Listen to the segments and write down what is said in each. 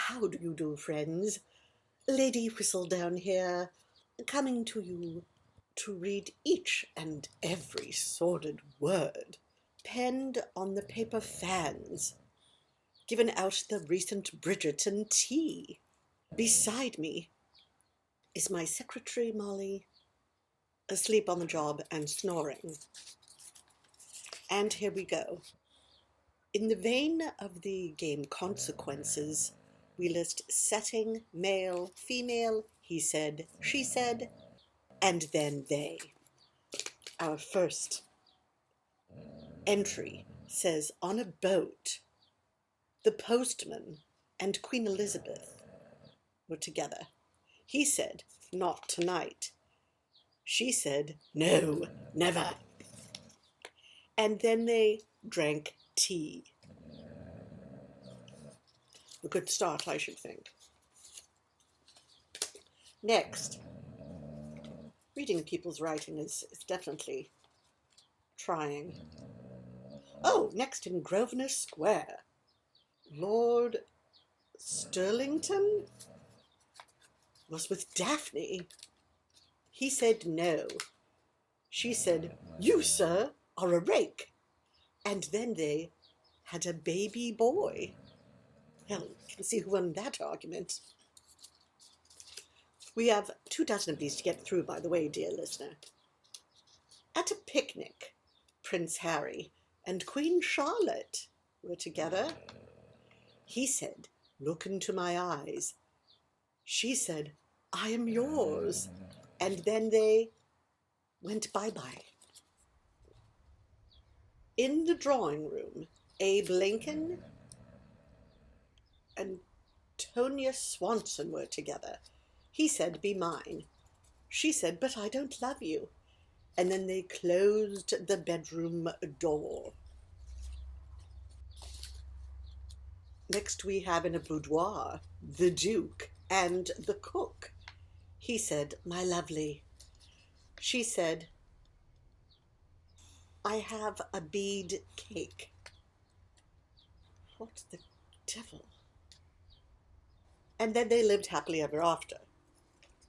How do you do, friends? Lady Whistledown here, coming to you to read each and every sordid word penned on the paper fans given out the recent Bridgerton tea. Beside me is my secretary, Molly, asleep on the job and snoring. And here we go. In the vein of the game Consequences, we list setting, male, female, he said, she said, and then they. Our first entry says, on a boat, the postman and Queen Elizabeth were together. He said, not tonight. She said, no, never. And then they drank tea. A good start, I should think. Next, reading people's writing is definitely trying. Oh, next in Grosvenor Square, Lord Stirlington was with Daphne. He said no. She said, you, sir, are a rake. And then they had a baby boy. Well, you can see who won that argument. We have 24 of these to get through, by the way, dear listener. At a picnic, Prince Harry and Queen Charlotte were together. He said, look into my eyes. She said, I am yours. And then they went bye-bye. In the drawing room, Abe Lincoln and Tonya Swanson were together. He said, be mine. She said, but I don't love you. And then they closed the bedroom door. Next we have in a boudoir, the Duke and the cook. He said, my lovely. She said, I have a bead cake. What the devil? And then they lived happily ever after.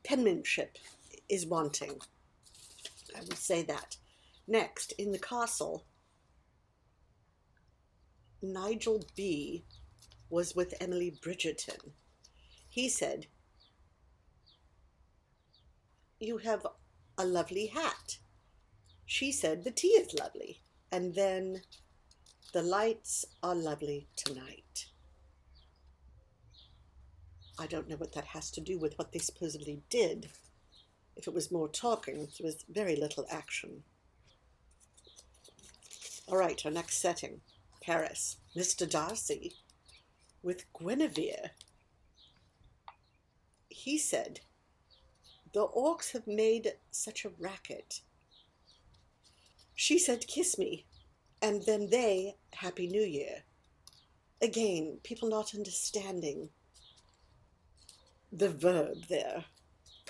Penmanship is wanting. I will say that. Next, in the castle, Nigel B. was with Emily Bridgerton. He said, you have a lovely hat. She said, the tea is lovely. And then, the lights are lovely tonight. I don't know what that has to do with what they supposedly did. If it was more talking, there was very little action. All right, our next setting, Paris. Mr. Darcy with Guinevere. He said, the orcs have made such a racket. She said, kiss me. And then they, Happy New Year. Again, people not understanding the verb there.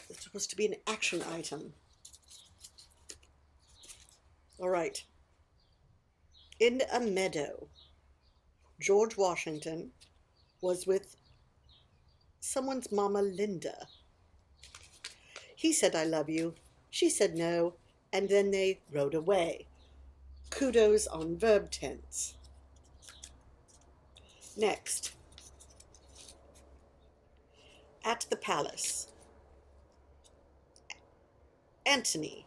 It's supposed to be an action item. All right. In a meadow, George Washington was with someone's mama, Linda. He said, I love you. She said no. And then they rode away. Kudos on verb tense. Next. At the palace, Antony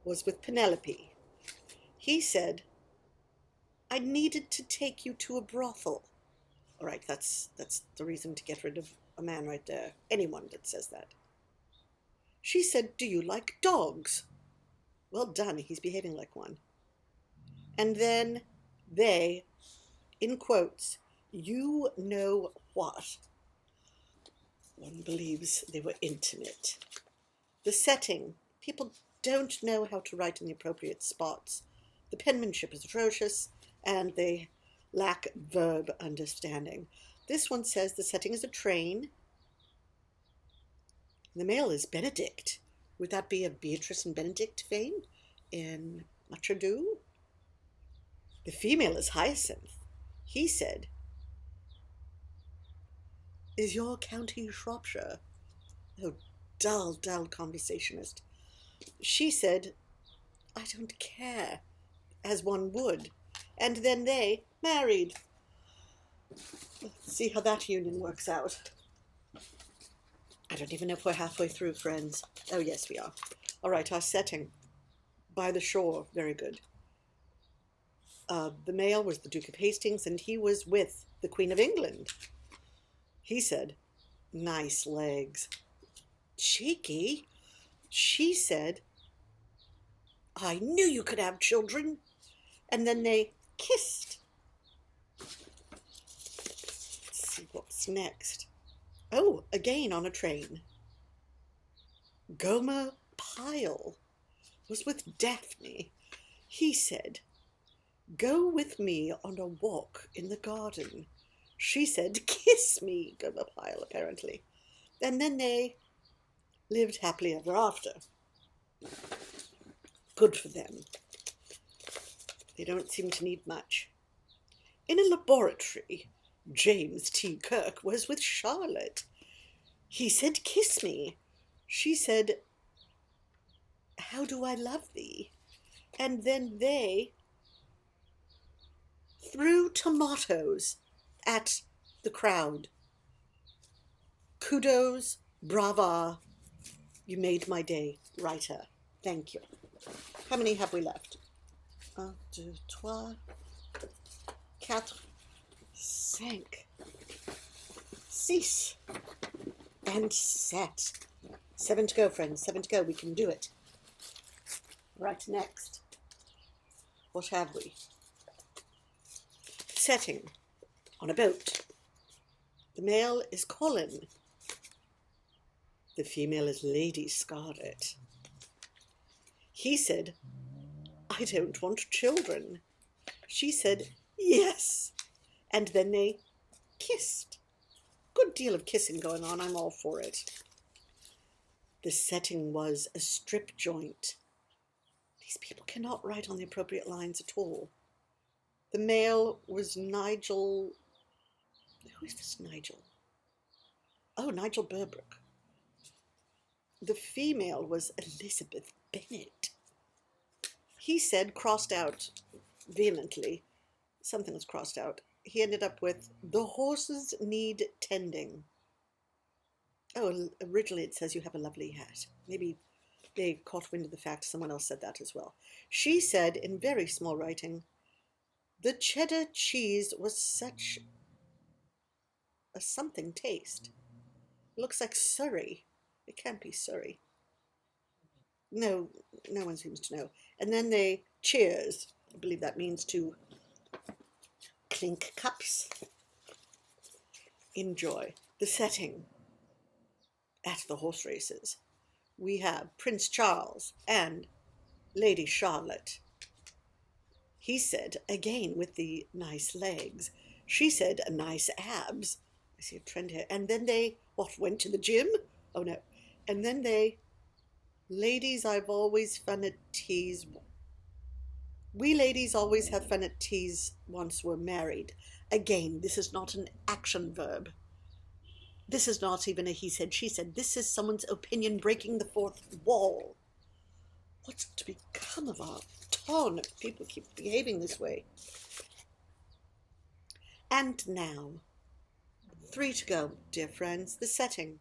was with Penelope. He said, I needed to take you to a brothel. All right, that's the reason to get rid of a man right there. Anyone that says that. She said, do you like dogs? Well done, he's behaving like one. And then they, in quotes, you know what? One believes they were intimate. The setting, people don't know how to write in the appropriate spots. The penmanship is atrocious, and they lack verb understanding. This one says the setting is a train. The male is Benedict. Would that be a Beatrice and Benedict vein in Much Ado? The female is Hyacinth. He said, Is your county Shropshire? Oh, dull, dull conversationist. She said, I don't care, as one would. And then they married. Let's see how that union works out. I don't even know if we're halfway through, friends. Oh, yes, we are. All right, our setting. By the shore, very good. The male was the Duke of Hastings, and he was with the Queen of England. He said, nice legs. Cheeky. She said, I knew you could have children. And then they kissed. Let's see what's next. Oh, again on a train. Gomer Pyle was with Daphne. He said, go with me on a walk in the garden. She said, kiss me, Gomer Pyle, apparently. And then they lived happily ever after. Good for them. They don't seem to need much. In a laboratory, James T. Kirk was with Charlotte. He said, kiss me. She said, how do I love thee? And then they threw tomatoes at the crowd. Kudos, brava. You made my day, writer. Thank you. How many have we left? 1, 2, 3, 4, 5, 6, and 7. 7 to go, friends. 7 to go. We can do it. Right, next. What have we? Setting. On a boat. The male is Colin. The female is Lady Scarlet. He said, I don't want children. She said, yes. And then they kissed. Good deal of kissing going on. I'm all for it. The setting was a strip joint. These people cannot write on the appropriate lines at all. The male was Nigel. Who is this Nigel? Oh, Nigel Berbrook. The female was Elizabeth Bennet. He said, crossed out vehemently, something was crossed out. He ended up with, the horses need tending. Oh, originally it says you have a lovely hat. Maybe they caught wind of the fact someone else said that as well. She said, in very small writing, the cheddar cheese was such a something taste. It looks like Surrey. It can't be Surrey. No, no one seems to know. And then they cheers. I believe that means to clink cups. Enjoy. The setting at the horse races. We have Prince Charles and Lady Charlotte. He said, again with the nice legs. She said, nice abs. I see a trend here. And then they, went to the gym? Oh no. And then they, ladies, I've always fun at teas. We ladies always have fun at teas once we're married. Again, this is not an action verb. This is not even a he said, she said. This is someone's opinion breaking the fourth wall. What's to become of our ton if people keep behaving this way? And now, 3 to go, dear friends. The setting.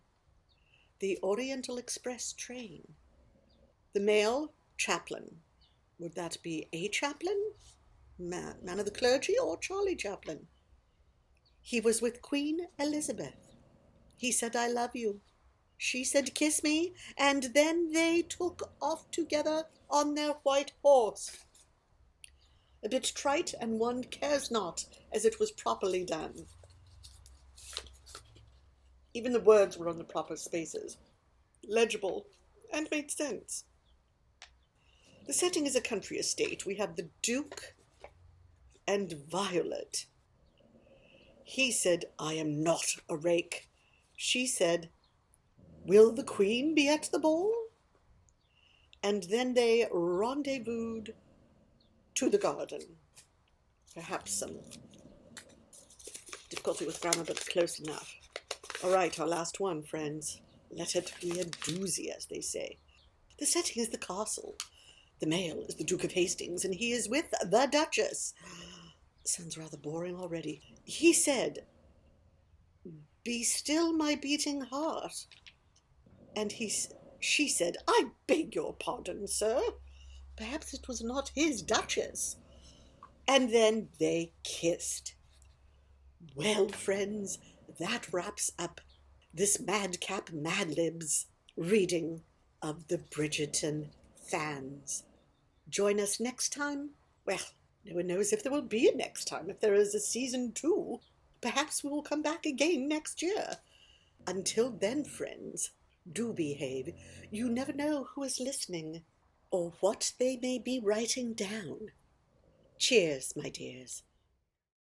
The Oriental Express train. The male, chaplain. Would that be a chaplain? Man of the clergy, or Charlie Chaplin? He was with Queen Elizabeth. He said, I love you. She said, kiss me. And then they took off together on their white horse. A bit trite, and one cares not, as it was properly done. Even the words were on the proper spaces, legible, and made sense. The setting is a country estate. We have the Duke and Violet. He said, I am not a rake. She said, will the Queen be at the ball? And then they rendezvoused to the garden. Perhaps some difficulty with grammar, but close enough. All right, our last one, friends. Let it be a doozy, as they say. The setting is the castle. The male is the Duke of Hastings, and he is with the Duchess. Sounds rather boring already. He said, "Be still, my beating heart." And she said, "I beg your pardon, sir. Perhaps it was not his Duchess." And then they kissed. Well, friends, that wraps up this Madcap Mad Libs reading of the Bridgerton fans. Join us next time. Well, no one knows if there will be a next time, if there is a season 2. Perhaps we will come back again next year. Until then, friends, do behave. You never know who is listening or what they may be writing down. Cheers, my dears.